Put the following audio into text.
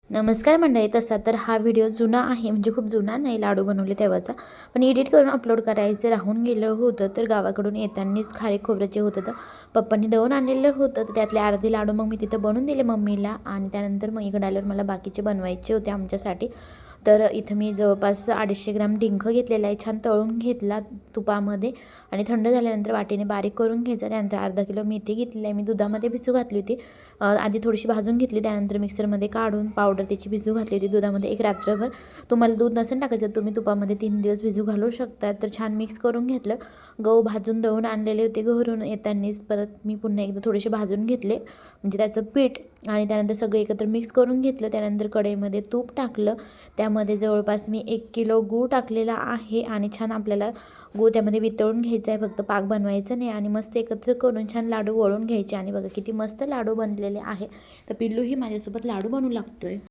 नमस्कार मंडळी. तसा तर हा व्हिडिओ जुना आहे, म्हणजे खूप जुना नाही, लाडू बनवले तेव्हाचा, पण एडिट करून अपलोड करायचं राहून गेलं होतं. तर गावाकडून येतानाच खारीक खोबऱ्याचे होतं, तर पप्पांनी दळून आणलेलं होतं. तर त्यातले अर्धे लाडू मग मी तिथं बनवून दिले मम्मीला, आणि त्यानंतर मग इकडे आल्यावर मला बाकीचे बनवायचे होते आमच्यासाठी. तर इथं मी जवळपास 250 ग्राम डिंक घेतलेला आहे, छान तळून घेतला तुपामध्ये, आणि थंड झाल्यानंतर वाटीने बारीक करून घ्यायचा. त्यानंतर अर्धा किलो मेथी घेतलेली आहे, मी दुधामध्ये भिजू घातली होती. आधी थोडीशी भाजून घेतली, त्यानंतर मिक्सरमध्ये काढून पावडर त्याची भिजू घातली होती दुधामध्ये एक रात्रभर. तुम्हाला दूध नसेल टाकायचं, तुम्ही तुपामध्ये 3 दिवस भिजू घालू शकता. तर छान मिक्स करून घेतलं. गहू भाजून दळून आणलेले होते घरून येतानाच, परत मी पुन्हा एकदा थोडेसे भाजून घेतले, म्हणजे त्याचं पीठ, आणि त्यानंतर सगळं एकत्र मिक्स करून घेतलं. त्यानंतर कढईमध्ये तूप टाकलं, त्यामध्ये जवळपास मी 1 किलो गूळ टाकलेला आहे, आणि छान आपल्याला गूळ त्यामध्ये वितळून घ्यायचा आहे, फक्त पाक बनवायचं नाही. आणि मस्त एकत्र करून छान लाडू वळून घ्यायचे. आणि बघा किती मस्त लाडू बनलेले आहे. तर पिल्लूही माझ्यासोबत लाडू बनवू लागतोय.